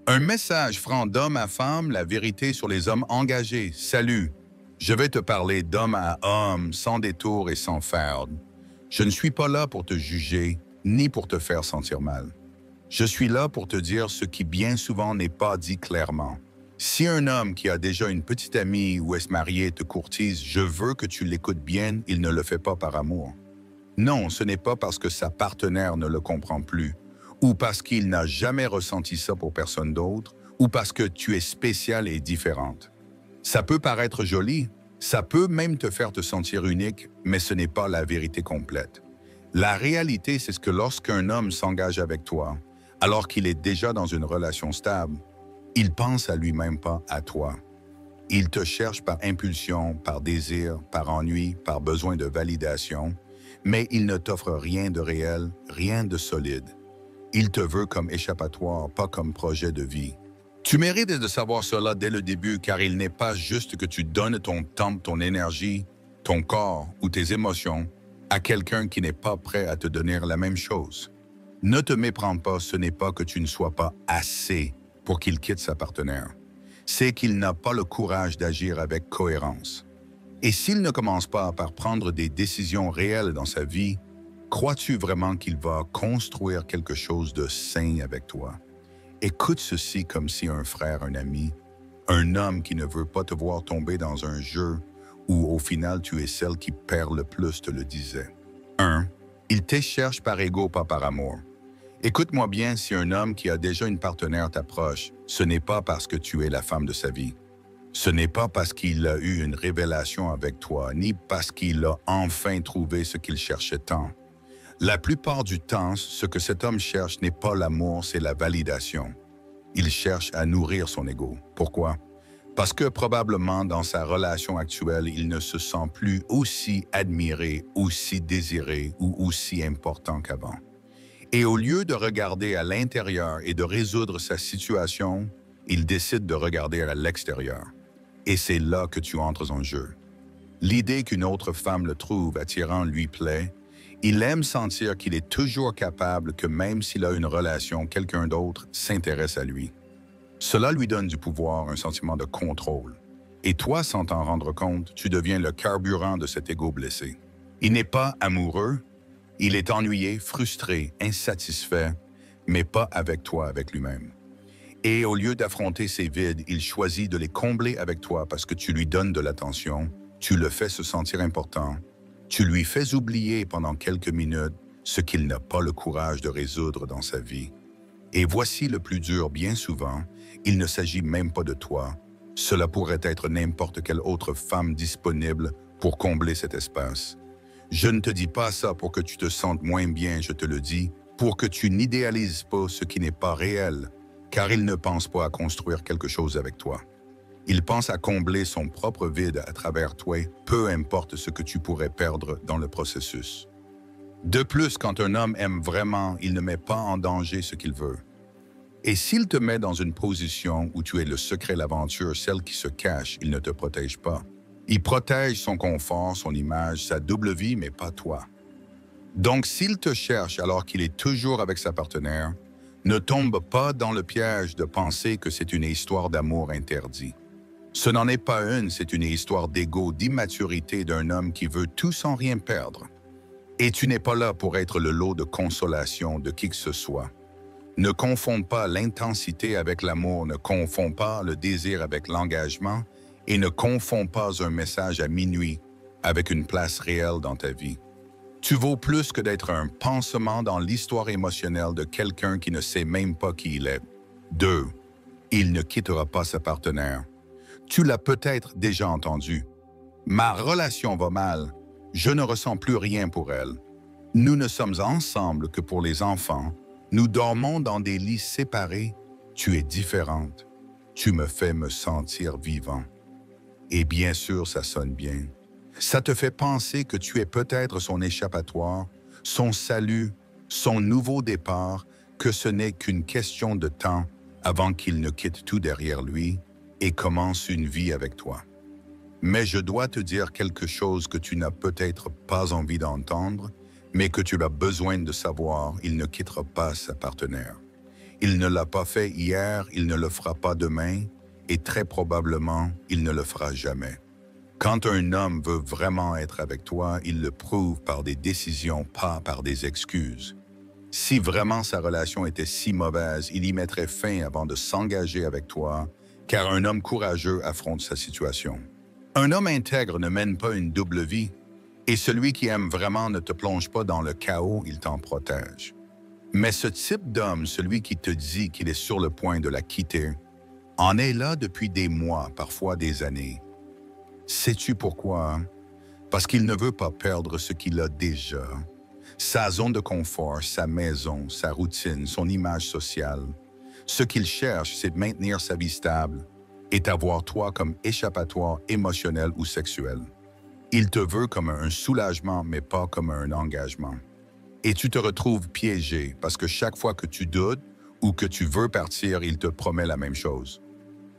Un message franc d'homme à femme, la vérité sur les hommes engagés. Salut, je vais te parler d'homme à homme, sans détour et sans farde. Je ne suis pas là pour te juger, ni pour te faire sentir mal. Je suis là pour te dire ce qui bien souvent n'est pas dit clairement. Si un homme qui a déjà une petite amie ou est marié te courtise, je veux que tu l'écoutes bien, il ne le fait pas par amour. Non, ce n'est pas parce que sa partenaire ne le comprend plus, ou parce qu'il n'a jamais ressenti ça pour personne d'autre, ou parce que tu es spéciale et différente. Ça peut paraître joli, ça peut même te faire te sentir unique, mais ce n'est pas la vérité complète. La réalité, c'est que lorsqu'un homme s'engage avec toi, alors qu'il est déjà dans une relation stable, il pense à lui-même pas à toi. Il te cherche par impulsion, par désir, par ennui, par besoin de validation, mais il ne t'offre rien de réel, rien de solide. Il te veut comme échappatoire, pas comme projet de vie. Tu mérites de savoir cela dès le début, car il n'est pas juste que tu donnes ton temps, ton énergie, ton corps ou tes émotions à quelqu'un qui n'est pas prêt à te donner la même chose. Ne te méprends pas, ce n'est pas que tu ne sois pas assez pour qu'il quitte sa partenaire. C'est qu'il n'a pas le courage d'agir avec cohérence. Et s'il ne commence pas par prendre des décisions réelles dans sa vie, crois-tu vraiment qu'il va construire quelque chose de sain avec toi? Écoute ceci comme si un frère, un ami, un homme qui ne veut pas te voir tomber dans un jeu où au final tu es celle qui perd le plus te le disait. 1. Il te cherche par ego, pas par amour. Écoute-moi bien, si un homme qui a déjà une partenaire t'approche, ce n'est pas parce que tu es la femme de sa vie. Ce n'est pas parce qu'il a eu une révélation avec toi, ni parce qu'il a enfin trouvé ce qu'il cherchait tant. La plupart du temps, ce que cet homme cherche n'est pas l'amour, c'est la validation. Il cherche à nourrir son ego. Pourquoi? Parce que probablement dans sa relation actuelle, il ne se sent plus aussi admiré, aussi désiré ou aussi important qu'avant. Et au lieu de regarder à l'intérieur et de résoudre sa situation, il décide de regarder à l'extérieur. Et c'est là que tu entres en jeu. L'idée qu'une autre femme le trouve attirant lui plaît. Il aime sentir qu'il est toujours capable que même s'il a une relation, quelqu'un d'autre s'intéresse à lui. Cela lui donne du pouvoir, un sentiment de contrôle. Et toi, sans t'en rendre compte, tu deviens le carburant de cet ego blessé. Il n'est pas amoureux, il est ennuyé, frustré, insatisfait, mais pas avec toi, avec lui-même. Et au lieu d'affronter ses vides, il choisit de les combler avec toi parce que tu lui donnes de l'attention, tu le fais se sentir important, tu lui fais oublier pendant quelques minutes ce qu'il n'a pas le courage de résoudre dans sa vie. Et voici le plus dur, bien souvent, il ne s'agit même pas de toi. Cela pourrait être n'importe quelle autre femme disponible pour combler cet espace. Je ne te dis pas ça pour que tu te sentes moins bien, je te le dis, pour que tu n'idéalises pas ce qui n'est pas réel, car il ne pense pas à construire quelque chose avec toi. Il pense à combler son propre vide à travers toi, peu importe ce que tu pourrais perdre dans le processus. De plus, quand un homme aime vraiment, il ne met pas en danger ce qu'il veut. Et s'il te met dans une position où tu es le secret, l'aventure, celle qui se cache, il ne te protège pas. Il protège son confort, son image, sa double vie, mais pas toi. Donc, s'il te cherche alors qu'il est toujours avec sa partenaire, ne tombe pas dans le piège de penser que c'est une histoire d'amour interdit. Ce n'en est pas une, c'est une histoire d'ego, d'immaturité d'un homme qui veut tout sans rien perdre. Et tu n'es pas là pour être le lot de consolation de qui que ce soit. Ne confonds pas l'intensité avec l'amour, ne confonds pas le désir avec l'engagement et ne confonds pas un message à minuit avec une place réelle dans ta vie. Tu vaux plus que d'être un pansement dans l'histoire émotionnelle de quelqu'un qui ne sait même pas qui il est. 2. Il ne quittera pas sa partenaire. Tu l'as peut-être déjà entendu. Ma relation va mal. Je ne ressens plus rien pour elle. Nous ne sommes ensemble que pour les enfants. Nous dormons dans des lits séparés. Tu es différente. Tu me fais me sentir vivant. Et bien sûr, ça sonne bien. Ça te fait penser que tu es peut-être son échappatoire, son salut, son nouveau départ, que ce n'est qu'une question de temps avant qu'il ne quitte tout derrière lui et commence une vie avec toi. Mais je dois te dire quelque chose que tu n'as peut-être pas envie d'entendre, mais que tu as besoin de savoir, il ne quittera pas sa partenaire. Il ne l'a pas fait hier, il ne le fera pas demain, et très probablement, il ne le fera jamais. Quand un homme veut vraiment être avec toi, il le prouve par des décisions, pas par des excuses. Si vraiment sa relation était si mauvaise, il y mettrait fin avant de s'engager avec toi, car un homme courageux affronte sa situation. Un homme intègre ne mène pas une double vie, et celui qui aime vraiment ne te plonge pas dans le chaos, il t'en protège. Mais ce type d'homme, celui qui te dit qu'il est sur le point de la quitter, en est là depuis des mois, parfois des années. Sais-tu pourquoi? Parce qu'il ne veut pas perdre ce qu'il a déjà. Sa zone de confort, sa maison, sa routine, son image sociale. Ce qu'il cherche, c'est de maintenir sa vie stable et t'avoir toi comme échappatoire émotionnel ou sexuel. Il te veut comme un soulagement, mais pas comme un engagement. Et tu te retrouves piégé parce que chaque fois que tu doutes ou que tu veux partir, il te promet la même chose.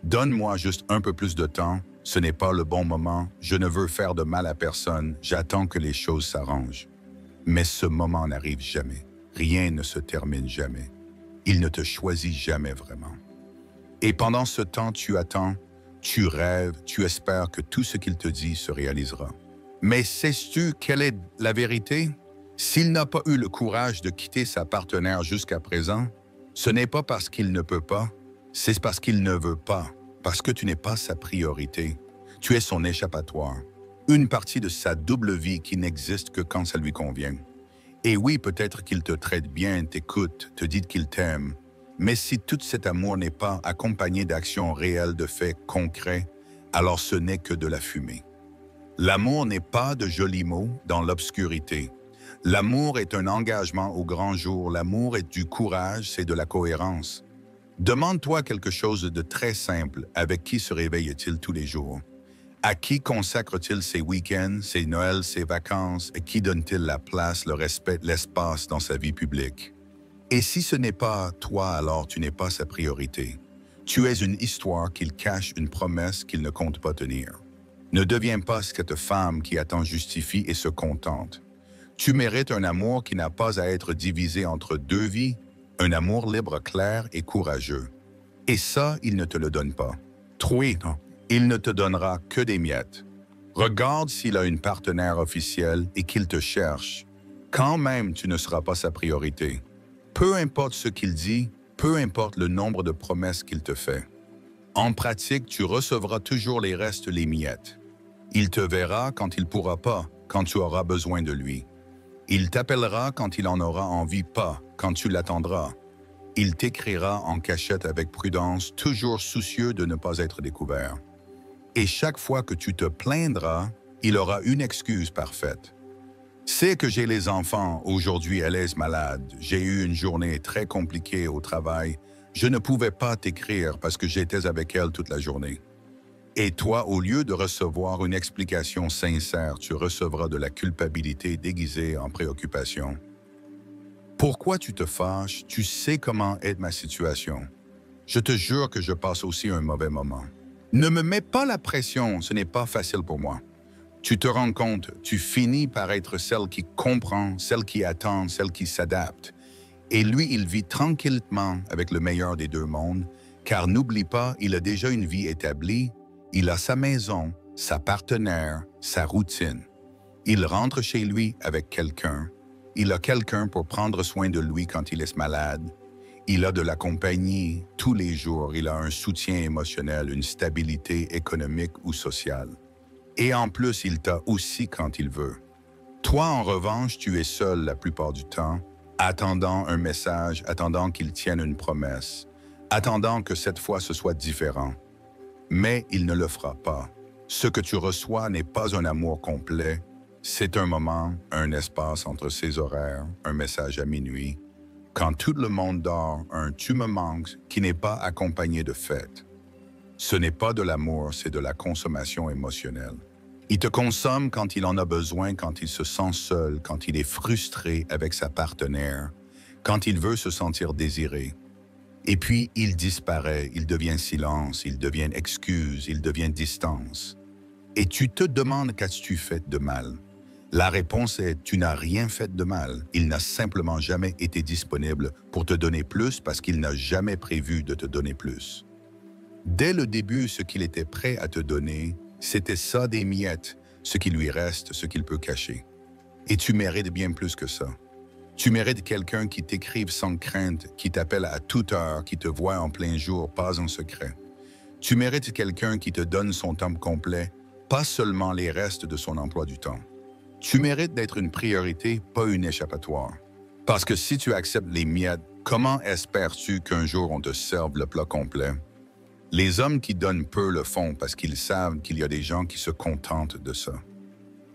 Donne-moi juste un peu plus de temps, ce n'est pas le bon moment, je ne veux faire de mal à personne, j'attends que les choses s'arrangent. Mais ce moment n'arrive jamais, rien ne se termine jamais. Il ne te choisit jamais vraiment. Et pendant ce temps, tu attends, tu rêves, tu espères que tout ce qu'il te dit se réalisera. Mais sais-tu quelle est la vérité? S'il n'a pas eu le courage de quitter sa partenaire jusqu'à présent, ce n'est pas parce qu'il ne peut pas, c'est parce qu'il ne veut pas, parce que tu n'es pas sa priorité. Tu es son échappatoire, une partie de sa double vie qui n'existe que quand ça lui convient. Et oui, peut-être qu'il te traite bien, t'écoute, te dit qu'il t'aime, mais si tout cet amour n'est pas accompagné d'actions réelles, de faits concrets, alors ce n'est que de la fumée. L'amour n'est pas de jolis mots dans l'obscurité. L'amour est un engagement au grand jour. L'amour est du courage, c'est de la cohérence. Demande-toi quelque chose de très simple. Avec qui se réveille-t-il tous les jours? À qui consacre-t-il ses week-ends, ses Noëls, ses vacances? À qui donne-t-il la place, le respect, l'espace dans sa vie publique? Et si ce n'est pas toi, alors tu n'es pas sa priorité. Tu es une histoire qu'il cache, une promesse qu'il ne compte pas tenir. Ne deviens pas cette femme qui attend justifie et se contente. Tu mérites un amour qui n'a pas à être divisé entre deux vies, un amour libre, clair et courageux. Et ça, il ne te le donne pas. Troué, non. Il ne te donnera que des miettes. Regarde s'il a une partenaire officielle et qu'il te cherche. Quand même, tu ne seras pas sa priorité. Peu importe ce qu'il dit, peu importe le nombre de promesses qu'il te fait. En pratique, tu recevras toujours les restes, les miettes. Il te verra quand il pourra pas, quand tu auras besoin de lui. Il t'appellera quand il en aura envie, pas quand tu l'attendras. Il t'écrira en cachette avec prudence, toujours soucieux de ne pas être découvert. Et chaque fois que tu te plaindras, il aura une excuse parfaite. C'est que j'ai les enfants, aujourd'hui elle est malade, j'ai eu une journée très compliquée au travail, je ne pouvais pas t'écrire parce que j'étais avec elle toute la journée. Et toi, au lieu de recevoir une explication sincère, tu recevras de la culpabilité déguisée en préoccupation. Pourquoi tu te fâches? Tu sais comment est ma situation. Je te jure que je passe aussi un mauvais moment. Ne me mets pas la pression, ce n'est pas facile pour moi. Tu te rends compte, tu finis par être celle qui comprend, celle qui attend, celle qui s'adapte. Et lui, il vit tranquillement avec le meilleur des deux mondes, car n'oublie pas, il a déjà une vie établie, il a sa maison, sa partenaire, sa routine. Il rentre chez lui avec quelqu'un. Il a quelqu'un pour prendre soin de lui quand il est malade. Il a de la compagnie tous les jours. Il a un soutien émotionnel, une stabilité économique ou sociale. Et en plus, il t'a aussi quand il veut. Toi, en revanche, tu es seul la plupart du temps, attendant un message, attendant qu'il tienne une promesse, attendant que cette fois ce soit différent. Mais il ne le fera pas. Ce que tu reçois n'est pas un amour complet. C'est un moment, un espace entre ses horaires, un message à minuit. Quand tout le monde dort, un « tu me manques » qui n'est pas accompagné de fête. Ce n'est pas de l'amour, c'est de la consommation émotionnelle. Il te consomme quand il en a besoin, quand il se sent seul, quand il est frustré avec sa partenaire, quand il veut se sentir désiré. Et puis, il disparaît, il devient silence, il devient excuse, il devient distance. Et tu te demandes qu'as-tu fait de mal. La réponse est tu n'as rien fait de mal. Il n'a simplement jamais été disponible pour te donner plus parce qu'il n'a jamais prévu de te donner plus. Dès le début, ce qu'il était prêt à te donner, c'était ça des miettes, ce qui lui reste, ce qu'il peut cacher. Et tu mérites bien plus que ça. Tu mérites quelqu'un qui t'écrive sans crainte, qui t'appelle à toute heure, qui te voit en plein jour, pas en secret. Tu mérites quelqu'un qui te donne son temps complet, pas seulement les restes de son emploi du temps. Tu mérites d'être une priorité, pas une échappatoire. Parce que si tu acceptes les miettes, comment espères-tu qu'un jour on te serve le plat complet? Les hommes qui donnent peu le font parce qu'ils savent qu'il y a des gens qui se contentent de ça.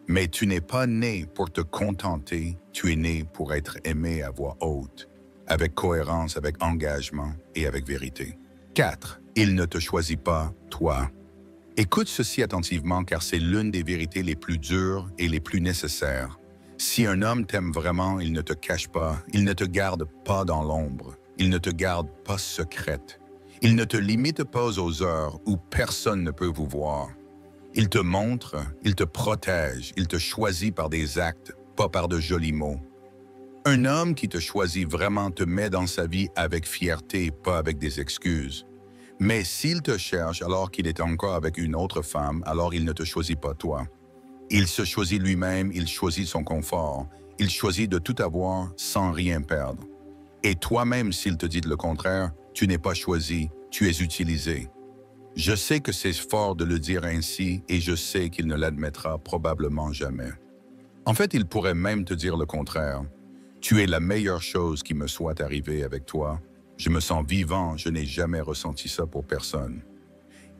Mais tu n'es pas né pour te contenter, tu es né pour être aimé à voix haute, avec cohérence, avec engagement et avec vérité. 4. Il ne te choisit pas, toi. Écoute ceci attentivement car c'est l'une des vérités les plus dures et les plus nécessaires. Si un homme t'aime vraiment, il ne te cache pas, il ne te garde pas dans l'ombre, il ne te garde pas secrète. Il ne te limite pas aux heures où personne ne peut vous voir. Il te montre, il te protège, il te choisit par des actes, pas par de jolis mots. Un homme qui te choisit vraiment te met dans sa vie avec fierté, pas avec des excuses. Mais s'il te cherche alors qu'il est encore avec une autre femme, alors il ne te choisit pas toi. Il se choisit lui-même, il choisit son confort, il choisit de tout avoir sans rien perdre. Et toi-même, s'il te dit le contraire, tu n'es pas choisi, tu es utilisé. Je sais que c'est fort de le dire ainsi et je sais qu'il ne l'admettra probablement jamais. En fait, il pourrait même te dire le contraire. Tu es la meilleure chose qui me soit arrivée avec toi. Je me sens vivant, je n'ai jamais ressenti ça pour personne.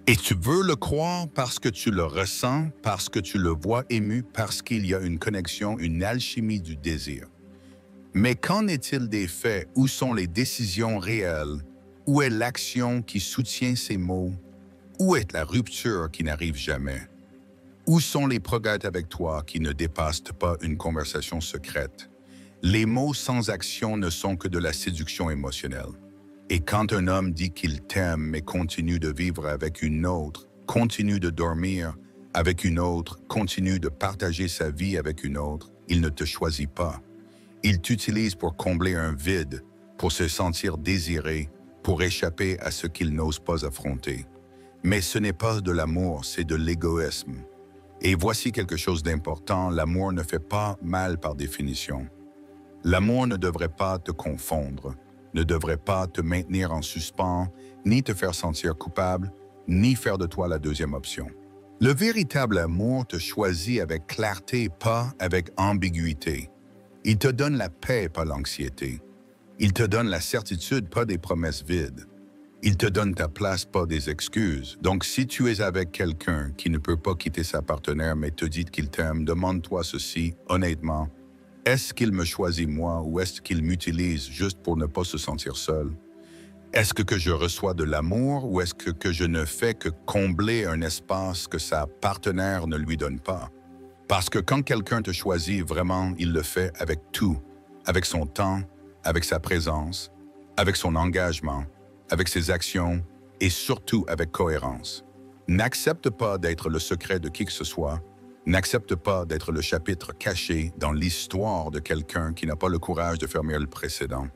Et tu veux le croire parce que tu le ressens, parce que tu le vois ému, parce qu'il y a une connexion, une alchimie du désir. Mais qu'en est-il des faits? Où sont les décisions réelles? Où est l'action qui soutient ces mots? Où est la rupture qui n'arrive jamais? Où sont les progrès avec toi qui ne dépassent pas une conversation secrète? Les mots sans action ne sont que de la séduction émotionnelle. Et quand un homme dit qu'il t'aime mais continue de vivre avec une autre, continue de dormir avec une autre, continue de partager sa vie avec une autre, il ne te choisit pas. Il t'utilise pour combler un vide, pour se sentir désiré, pour échapper à ce qu'il n'ose pas affronter. Mais ce n'est pas de l'amour, c'est de l'égoïsme. Et voici quelque chose d'important, l'amour ne fait pas mal par définition. L'amour ne devrait pas te confondre, ne devrait pas te maintenir en suspens, ni te faire sentir coupable, ni faire de toi la deuxième option. Le véritable amour te choisit avec clarté, pas avec ambiguïté. Il te donne la paix, pas l'anxiété. Il te donne la certitude, pas des promesses vides. Il te donne ta place, pas des excuses. Donc, si tu es avec quelqu'un qui ne peut pas quitter sa partenaire mais te dit qu'il t'aime, demande-toi ceci, honnêtement. Est-ce qu'il me choisit moi ou est-ce qu'il m'utilise juste pour ne pas se sentir seul? Est-ce que je reçois de l'amour ou est-ce que je ne fais que combler un espace que sa partenaire ne lui donne pas? Parce que quand quelqu'un te choisit vraiment, il le fait avec tout, avec son temps, avec sa présence, avec son engagement, avec ses actions et surtout avec cohérence. N'accepte pas d'être le secret de qui que ce soit. N'accepte pas d'être le chapitre caché dans l'histoire de quelqu'un qui n'a pas le courage de fermer le précédent.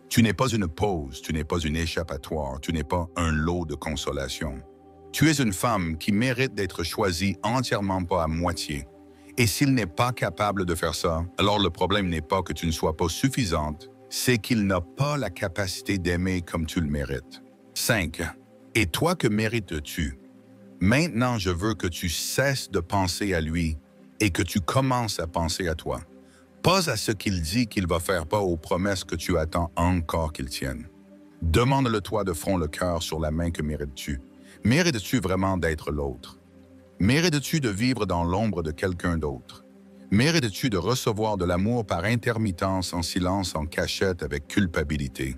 Tu n'es pas une pause, tu n'es pas une échappatoire, tu n'es pas un lot de consolation. Tu es une femme qui mérite d'être choisie entièrement, pas à moitié. Et s'il n'est pas capable de faire ça, alors le problème n'est pas que tu ne sois pas suffisante, c'est qu'il n'a pas la capacité d'aimer comme tu le mérites. 5. Et toi, que mérites-tu? Maintenant, je veux que tu cesses de penser à lui et que tu commences à penser à toi. Pas à ce qu'il dit qu'il va faire, pas aux promesses que tu attends encore qu'il tienne. Demande-le-toi de front le cœur sur la main que mérites-tu. Mérites-tu vraiment d'être l'autre? Mérites-tu de vivre dans l'ombre de quelqu'un d'autre? Mérites-tu de recevoir de l'amour par intermittence, en silence, en cachette, avec culpabilité?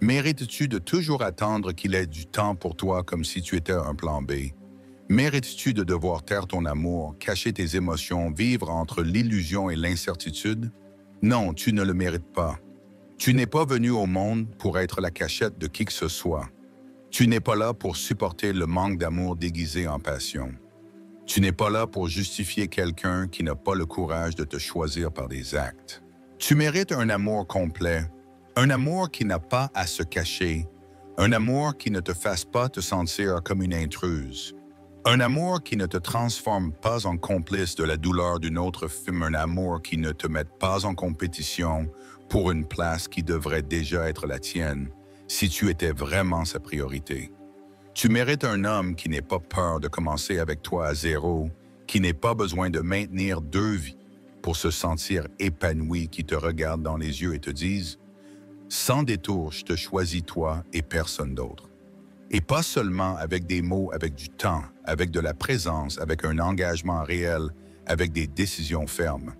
Mérites-tu de toujours attendre qu'il ait du temps pour toi comme si tu étais un plan B? Mérites-tu de devoir taire ton amour, cacher tes émotions, vivre entre l'illusion et l'incertitude? Non, tu ne le mérites pas. Tu n'es pas venu au monde pour être la cachette de qui que ce soit. Tu n'es pas là pour supporter le manque d'amour déguisé en passion. Tu n'es pas là pour justifier quelqu'un qui n'a pas le courage de te choisir par des actes. Tu mérites un amour complet, un amour qui n'a pas à se cacher, un amour qui ne te fasse pas te sentir comme une intruse, un amour qui ne te transforme pas en complice de la douleur d'une autre femme, un amour qui ne te mette pas en compétition pour une place qui devrait déjà être la tienne si tu étais vraiment sa priorité. Tu mérites un homme qui n'ait pas peur de commencer avec toi à zéro, qui n'ait pas besoin de maintenir 2 vies pour se sentir épanoui, qui te regarde dans les yeux et te dise « Sans détour, je te choisis toi et personne d'autre. » Et pas seulement avec des mots, avec du temps, avec de la présence, avec un engagement réel, avec des décisions fermes.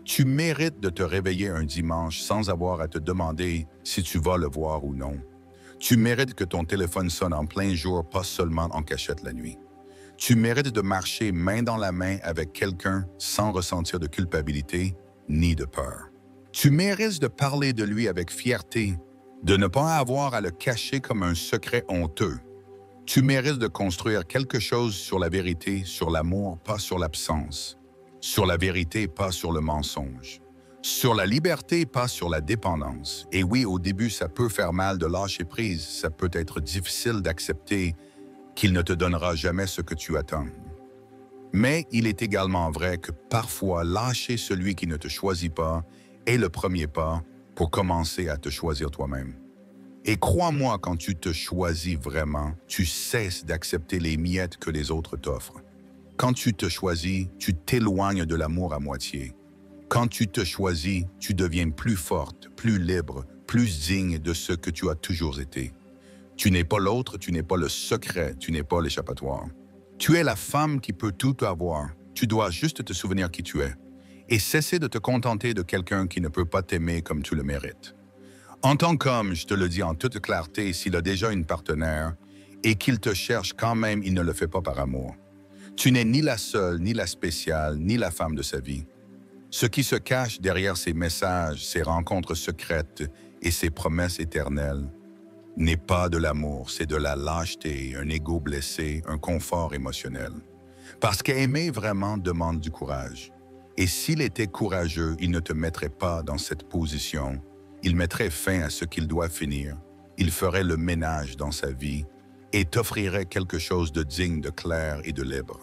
Tu mérites de te réveiller un dimanche sans avoir à te demander si tu vas le voir ou non. Tu mérites que ton téléphone sonne en plein jour, pas seulement en cachette la nuit. Tu mérites de marcher main dans la main avec quelqu'un sans ressentir de culpabilité ni de peur. Tu mérites de parler de lui avec fierté, de ne pas avoir à le cacher comme un secret honteux. Tu mérites de construire quelque chose sur la vérité, sur l'amour, pas sur l'absence. Sur la vérité, pas sur le mensonge. Sur la liberté, pas sur la dépendance. Et oui, au début, ça peut faire mal de lâcher prise. Ça peut être difficile d'accepter qu'il ne te donnera jamais ce que tu attends. Mais il est également vrai que parfois, lâcher celui qui ne te choisit pas est le premier pas pour commencer à te choisir toi-même. Et crois-moi, quand tu te choisis vraiment, tu cesses d'accepter les miettes que les autres t'offrent. Quand tu te choisis, tu t'éloignes de l'amour à moitié. Quand tu te choisis, tu deviens plus forte, plus libre, plus digne de ce que tu as toujours été. Tu n'es pas l'autre, tu n'es pas le secret, tu n'es pas l'échappatoire. Tu es la femme qui peut tout avoir. Tu dois juste te souvenir qui tu es et cesser de te contenter de quelqu'un qui ne peut pas t'aimer comme tu le mérites. En tant qu'homme, je te le dis en toute clarté, s'il a déjà une partenaire et qu'il te cherche quand même, il ne le fait pas par amour. Tu n'es ni la seule, ni la spéciale, ni la femme de sa vie. Ce qui se cache derrière ces messages, ces rencontres secrètes et ces promesses éternelles n'est pas de l'amour, c'est de la lâcheté, un ego blessé, un confort émotionnel. Parce qu'aimer vraiment demande du courage. Et s'il était courageux, il ne te mettrait pas dans cette position. Il mettrait fin à ce qu'il doit finir. Il ferait le ménage dans sa vie et t'offrirait quelque chose de digne, de clair et de libre.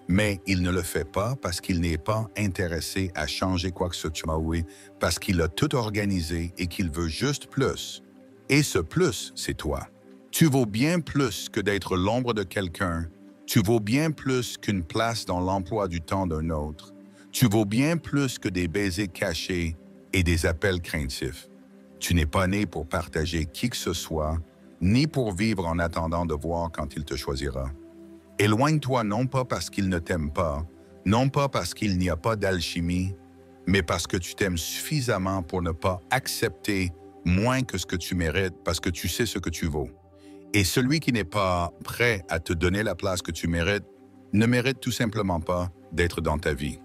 Mais il ne le fait pas parce qu'il n'est pas intéressé à changer quoi que ce soit, oui, parce qu'il a tout organisé et qu'il veut juste plus. Et ce plus, c'est toi. Tu vaux bien plus que d'être l'ombre de quelqu'un. Tu vaux bien plus qu'une place dans l'emploi du temps d'un autre. Tu vaux bien plus que des baisers cachés et des appels craintifs. Tu n'es pas né pour partager qui que ce soit, ni pour vivre en attendant de voir quand il te choisira. Éloigne-toi non pas parce qu'il ne t'aime pas, non pas parce qu'il n'y a pas d'alchimie, mais parce que tu t'aimes suffisamment pour ne pas accepter moins que ce que tu mérites parce que tu sais ce que tu vaux. Et celui qui n'est pas prêt à te donner la place que tu mérites ne mérite tout simplement pas d'être dans ta vie.